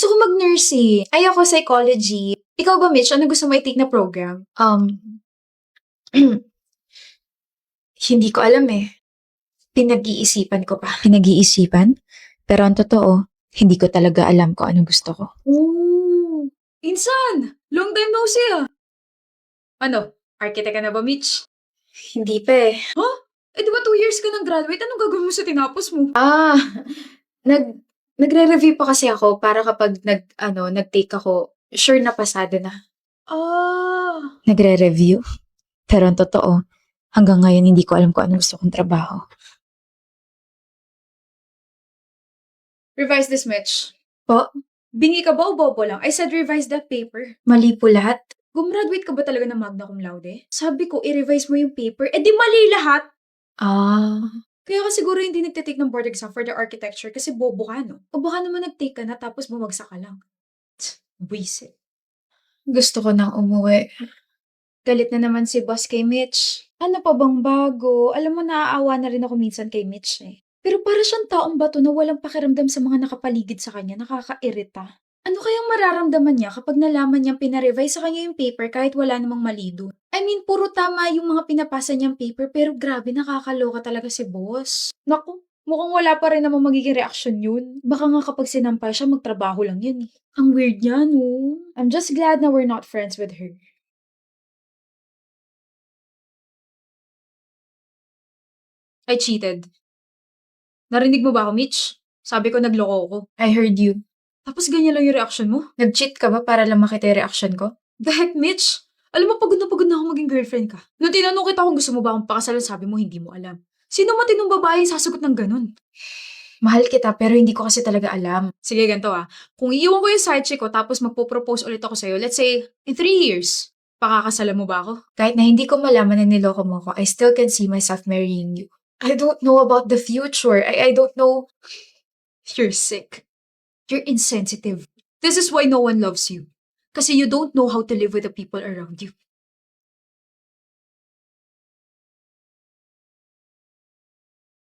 Gusto ko mag-nurse eh. Ay ako psychology. Ikaw ba, Mitch? Ano gusto mo i-take na program? Hindi ko alam eh. Pinag-iisipan ko pa. Pinag-iisipan? Pero ang totoo, hindi ko talaga alam kung anong gusto ko. Oh, Insan! Long time no see ah. Ano? Architect ka na ba, Mitch? Hindi pa eh. Huh? Eh di ba 2 years ka nang graduate? Anong gagawin mo sa tinapos mo? Nagre-review pa kasi ako para kapag nag-take ako, sure na pasado na. Nagre-review? Pero ang totoo, hanggang ngayon hindi ko alam kung anong gusto kong trabaho. Revise this, Mitch. Po? Bingi ka ba o bobo lang? I said revise that paper. Mali po lahat? Gumraduate ka ba talaga ng magna cum laude? Sabi ko, i-revise mo yung paper. Eh di mali lahat! Kaya ka siguro hindi nagtitake ng board exam for the architecture kasi bobo ka, no? O baka naman nag-take ka na tapos bumagsak ka lang. Buisit. Gusto ko nang umuwi. Galit na naman si boss kay Mitch. Ano pa bang bago? Alam mo, naaawa na rin ako minsan kay Mitch eh. Pero para siyang taong bato na walang pakiramdam sa mga nakapaligid sa kanya, nakakairita. Ano kayang mararamdaman niya kapag nalaman niyang pinarevise sa kanya yung paper kahit wala namang mali doon? I mean, puro tama yung mga pinapasa niyang paper pero grabe, nakakaloka talaga si boss. Naku, mukhang wala pa rin namang magiging reaksyon yun. Baka nga kapag sinampal siya, magtrabaho lang yun eh. Ang weird niya, no? I'm just glad na we're not friends with her. I cheated. Narinig mo ba ako, Mitch? Sabi ko nagloko ako. I heard you. Tapos ganyan lang yung reaction mo? Nag-cheat ka ba para lang makita yung reaction ko? The heck, Mitch? Alam mo, pagod na ako maging girlfriend ka. Nung tinanong kita kung gusto mo ba akong pakasalan, sabi mo hindi mo alam. Sino matinong babae yung sasagot ng ganun? Mahal kita pero hindi ko kasi talaga alam. Sige, ganito ah. Kung iiwan ko yung side chick ko tapos magpo-propose ulit ako sa'yo, let's say, in 3 years, pakakasalan mo ba ako? Kahit na hindi ko malaman na niloko mo ko, I still can see myself marrying you. I don't know about the future. I don't know. You're sick. You're insensitive. This is why no one loves you. Kasi you don't know how to live with the people around you.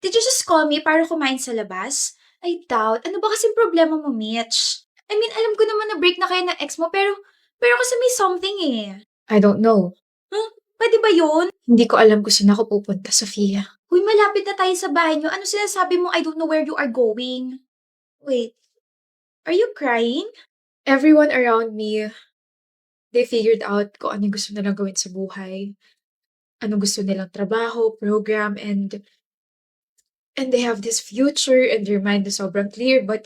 Did you just call me para kumain sa labas? I doubt. Ano ba kasing problema mo, Mitch? I mean, alam ko naman na break na kayo ng ex mo, pero kasi may something eh. I don't know. Pwede ba yun? Hindi ko alam kung saan ako pupunta, Sofia. Uy, malapit na tayo sa bahay niyo. Ano sinasabi mo, I don't know where you are going? Wait, are you crying? Everyone around me, they figured out kung ano gusto nilang gawin sa buhay. Ano gusto nilang trabaho, program, and they have this future and their mind is sobrang clear, but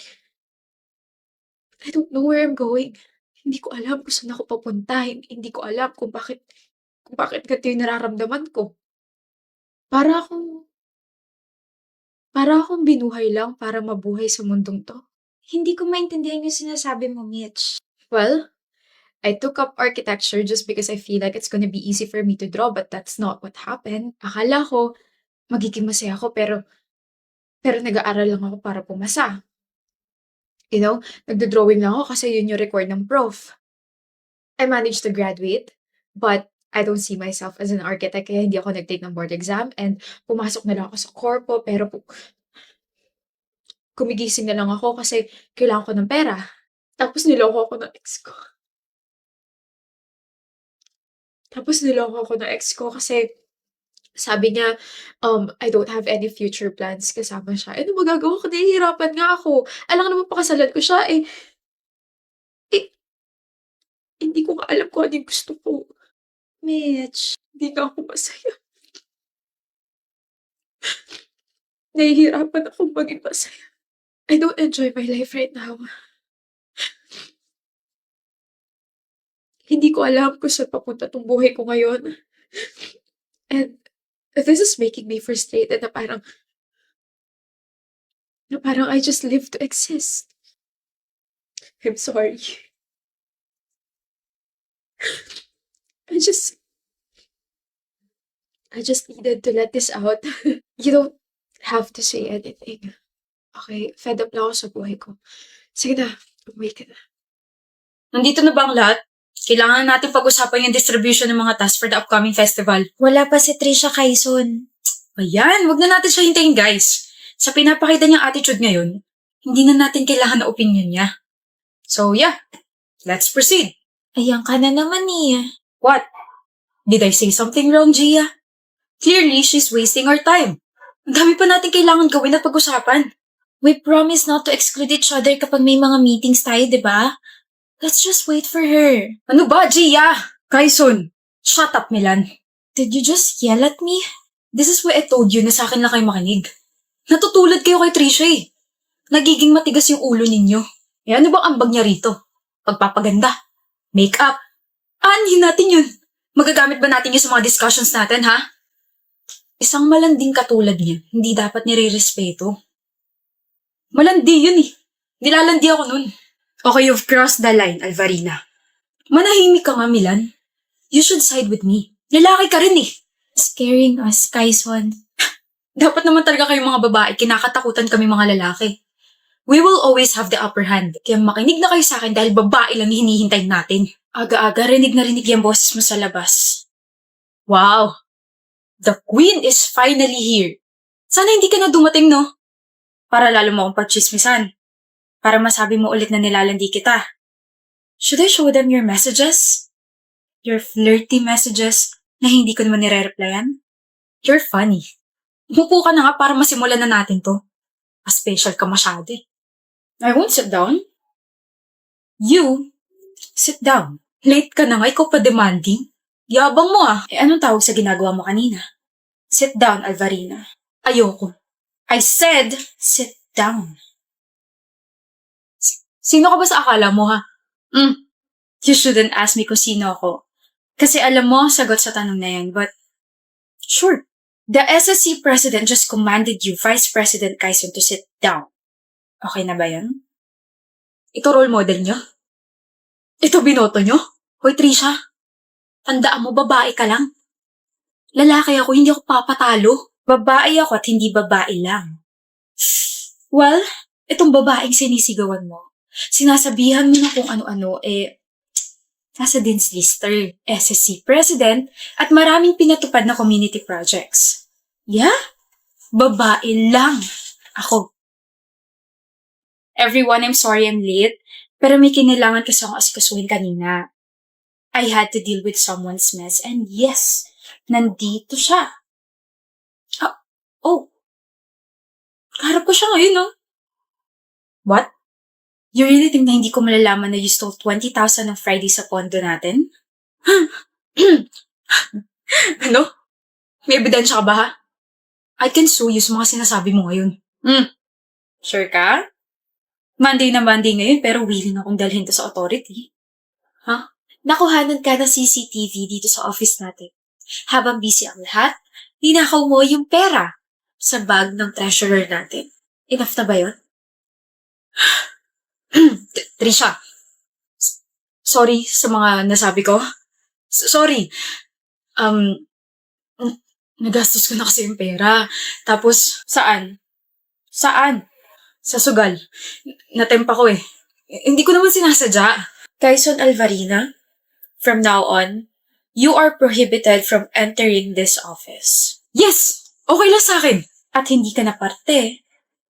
I don't know where I'm going. Hindi ko alam kung saan ako papunta. Hindi ko alam kung bakit ganito yung nararamdaman ko. Para akong binuhay lang para mabuhay sa mundong to. Hindi ko maintindihan yung sinasabi mo, Mitch. Well, I took up architecture just because I feel like it's gonna be easy for me to draw, but that's not what happened. Akala ko, magiging masaya ako, pero nag-aaral lang ako para pumasa. You know, nagdo-drawing lang ako kasi yun yung record ng prof. I managed to graduate, but I don't see myself as an architect kaya hindi ako nag-take ng board exam and pumasok na lang ako sa corpo pero gumigising na lang ako kasi kailangan ko ng pera. Tapos niloko ako ng ex ko. Kasi sabi niya, I don't have any future plans kasama siya. Ano magagawa ko? Nahihirapan nga ako. Alam naman pakasalan ko siya hindi ko nga alam kung ano yung gusto ko. Mitch, Hindi na ako masaya. Nahihirapan akong maging masaya. I don't enjoy my life right now. Hindi ko alam kung saan papunta tong buhay ko ngayon. And this is making me frustrated na parang I just live to exist. I'm sorry. I just needed to let this out. You don't have to say anything. Okay, fed up na ako sa buhay ko. Sige na, umuwi ka na. Nandito na ba ang lahat? Kailangan natin pag-usapan yung distribution ng mga tasks for the upcoming festival. wala pa si Trisha Quaison. Ayan, wag na natin siya hintayin, guys. Sa pinapakita niyang attitude ngayon, hindi na natin kailangan na opinion niya. So yeah, let's proceed. Ayan ka na naman eh. What? Did I say something wrong, Gia? Clearly, she's wasting our time. Ang dami pa natin kailangan gawin at pag-usapan. We promise not to exclude each other kapag may mga meetings tayo, di ba? Let's just wait for her. Ano ba, Gia? Kaison, shut up, Milan. Did you just yell at me? This is why I told you na sa akin lang kayo makinig. Natutulad kayo kay Trisha eh. Nagiging matigas yung ulo ninyo. Eh ano bang ambag niya rito? Pagpapaganda? Make-up? Aanhin natin yun. Magagamit ba natin yun sa mga discussions natin, ha? Isang malanding katulad niya, hindi dapat nire-respeto. Malandi yun eh. Nilalandi ako nun. Okay, you've crossed the line, Alvarina. Manahimik ka nga, Milan. You should side with me. Lalaki ka rin eh. Scaring us, Kaison. Dapat naman talaga kayong mga babae, kinakatakutan kami mga lalaki. We will always have the upper hand. Kaya makinig na kayo sa akin dahil babae lang hinihintay natin. Aga-aga, rinig na rinig yung boses mo sa labas. Wow! The queen is finally here. Sana hindi ka na dumating, no? Para lalo mo akong pagchismisan. Para masabi mo ulit na nilalandi kita. Should I show them your messages? Your flirty messages na hindi ko naman nire-replyan? You're funny. Umupo ka na nga para masimulan na natin to. A-special ka masyado eh. I won't sit down. You, sit down. Late ka na nga, ikaw pa demanding. Yabang mo ah. Eh anong tawag sa ginagawa mo kanina? Sit down, Alvarina. Ayoko. I said, sit down. Sino ka ba sa akala mo ha? You shouldn't ask me kung sino ako. Kasi alam mo, sagot sa tanong na yan, but sure. The SSC president just commanded you, Vice President Kaison, to sit down. Okay na ba yan? Ito role model nyo? Ito binoto nyo? Hoy, Trisha, tandaan mo, babae ka lang. Lalaki ako, hindi ako papatalo. Babae ako at hindi babae lang. Well, itong babaeng sinisigawan mo, sinasabihan mo na kung ano-ano, nasa Dean's Lister, SSC President, at maraming pinatupad na community projects. Yeah? Babae lang. Ako. Everyone, I'm sorry I'm late, pero may kinailangan kasi akong asikasuhin kanina. I had to deal with someone's mess, and yes, nandito siya. Harap ko siya ngayon, no? What? You really think na hindi ko malalaman na you stole 20,000 ng Friday sa pondo natin? Ano? May ebidensya ka ba, ha? I can sue you sa mga sinasabi mo ngayon. Sure ka? Monday na Monday ngayon, pero willing akong dalhin to sa authority. Nakuhanan ka ng CCTV dito sa office natin. Habang busy ang lahat, ninakaw mo yung pera sa bag ng treasurer natin. Enough na ba yun? Trisha, sorry sa mga nasabi ko. Sorry. Nagastos ko na kasi yung pera. Tapos, saan? Saan? Sa sugal. Natempa ko eh. Hindi ko naman sinasadya. Kaison Alvarina, from now on, you are prohibited from entering this office. Yes! Okay lang sa akin. At hindi ka na parte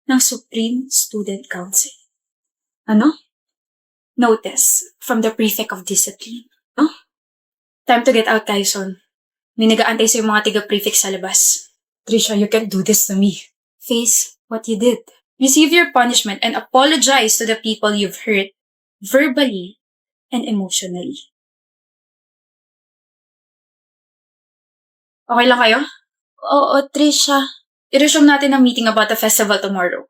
ng Supreme Student Council. Ano? Notice from the Prefect of Discipline. Time to get out, Kaison. May nag-aantay sa mga tiga-prefect sa labas. Trisha, you can't do this to me. Face what you did. Receive your punishment and apologize to the people you've hurt verbally and emotionally. Okay lang kayo? Oo, Trisha. I-resume natin ang meeting about the festival tomorrow.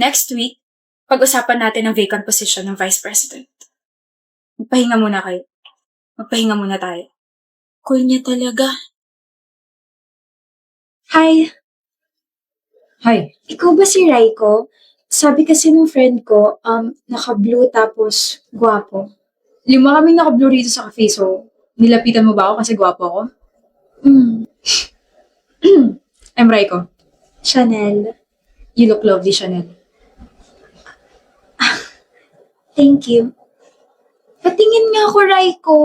Next week, pag-usapan natin ang vacant position ng Vice President. Magpahinga muna kayo. Magpahinga muna tayo. Cool niya talaga. Hi, Hi. ikaw ba si Raiko? Sabi kasi ng friend ko, naka-blue tapos gwapo. 5 kaming naka-blue rito sa cafe, so nilapitan mo ba ako kasi gwapo ako? I'm Raiko. Chanel. You look lovely, Chanel. Thank you. Patingin nga ako, Raiko.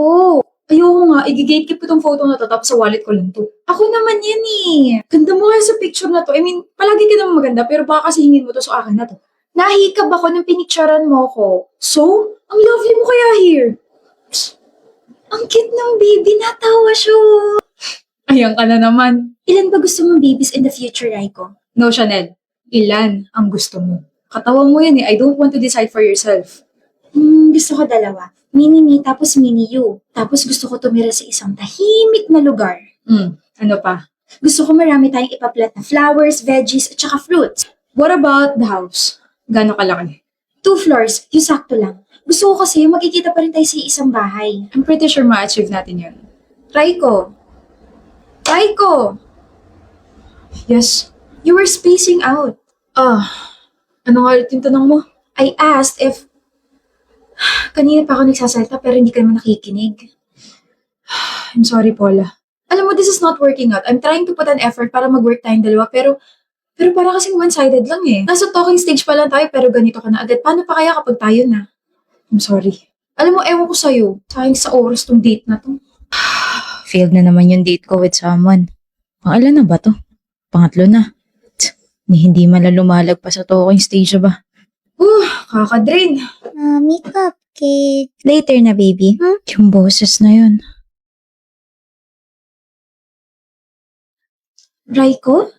Ayoko nga, i-gatekeep ko tong photo na to tapos sa wallet ko lang to. Ako naman yan eh. Ganda mo nga sa picture na to. I mean, palagi ka naman maganda pero baka kasi hingin mo to sa akin na to. Nahikab ako nung pinicturean mo ko. So, ang lovely mo kaya here. Ang cute ng baby, natawa siya. Ayan ka na naman. Ilan ba gusto mong babies in the future, Raiko? No, Chanel. Ilan ang gusto mo? Katawan mo yan eh. I don't want to decide for yourself. Gusto ko dalawa. Mini me, tapos mini you. Tapos gusto ko tumira sa isang tahimik na lugar. Ano pa? Gusto ko marami tayong ipaplat na flowers, veggies, at saka fruits. What about the house? Gano'ng kalaki? 2 floors, yung sakto lang. Gusto ko kasi makikita pa rin tayo sa isang bahay. I'm pretty sure ma-achieve natin yun. Raiko! Raiko! Yes. You were spacing out. Ano nga ulit yung tanong mo? I asked if... Kanina pa ako nagsasalita pero hindi ka naman nakikinig. I'm sorry, Paula. Alam mo, this is not working out. I'm trying to put an effort para mag-work tayong dalawa, pero para kasing one-sided lang eh. Nasa talking stage pa lang tayo, pero ganito ka na agad. Paano pa kaya kapag tayo na? I'm sorry. Alam mo, ewan ko sa'yo. Sayang sa oras tong date na to. Failed na naman yung date ko with someone. Pangalan na ba to? Pangatlo na. Ni hindi man lang lumalag pa sa talking stage ba? Kakadrain. Mommy, cupcake. Later na, baby. Yung boses na yun. Raiko?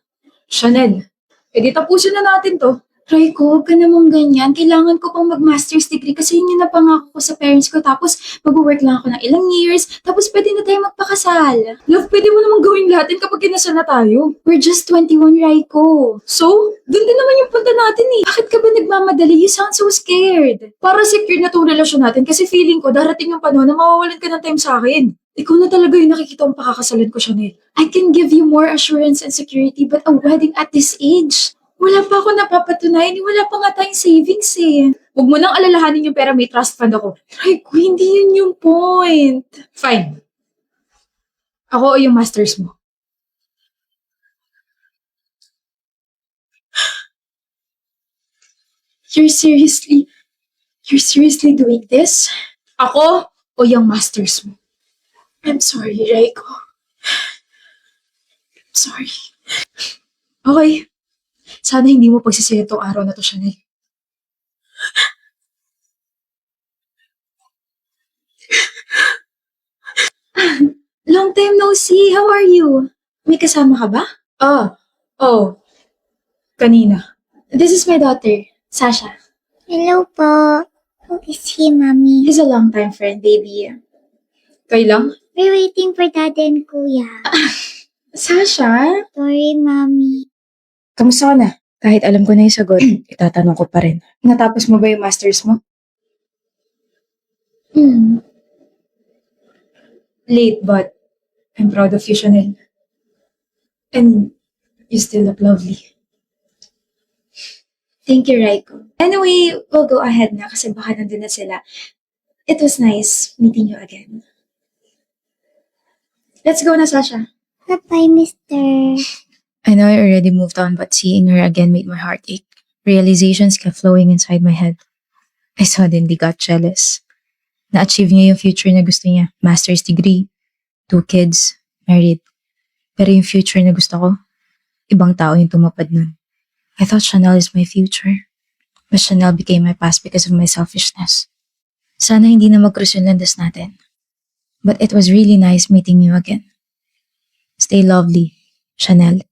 Chanel, edi tapusin na natin to. Raiko, huwag ka namang ganyan. Kailangan ko pang mag-master's degree kasi yun yung napangako ko sa parents ko. Tapos, mag-work lang ako ng ilang years. Tapos, pwede na tayo magpakasal. Love, pwede mo namang gawin lahat din kapag kinasal na tayo. We're just 21, Raiko. So, dun din naman yung punta natin eh. Bakit ka ba nagmamadali? You sound so scared. Para secure na itong relasyon natin kasi feeling ko darating yung panahon na mawawalan ka ng time sa akin. Ikaw na talaga yung nakikita kong pakakasalan ko, Chanel. I can give you more assurance and security, but a wedding at this age? Wala pa ako napapatunayan. Wala pa nga tayong savings eh. Huwag mo nang alalahanin yung pera, may trust fund ako. Raiko, hindi yun yung point. Fine. Ako o yung masters mo. You're seriously doing this? Ako o yung masters mo. I'm sorry, Raiko. I'm sorry. Okay. Sana hindi mo pagsisaya itong araw na to, Chanel. Long time no see. How are you? May kasama ka ba? Kanina. This is my daughter, Sasha. Hello po. Who is he, Mommy? He's a long-time friend, baby. Kay lang? We're waiting for Dad and Kuya. Sasha? Sorry, Mommy. Kamusta ka na? Kahit alam ko na yung sagot, itatanong ko pa rin. Natapos mo ba yung masters mo? Late, but I'm proud of you, Chanel. And you still look lovely. Thank you, Raiko. Anyway, we'll go ahead na kasi baka nandun na sila. It was nice meeting you again. Let's go na, Sasha. Bye-bye, Mister. I know I already moved on, but seeing her again made my heart ache. Realizations kept flowing inside my head. I suddenly got jealous. Na-achieve niya yung future na gusto niya. Master's degree, 2 kids, married. Pero yung future na gusto ko, ibang tao yung tumupad nun. I thought Chanel is my future. But Chanel became my past because of my selfishness. Sana hindi na mag-cross yung landas natin. But it was really nice meeting you again. Stay lovely, Chanel.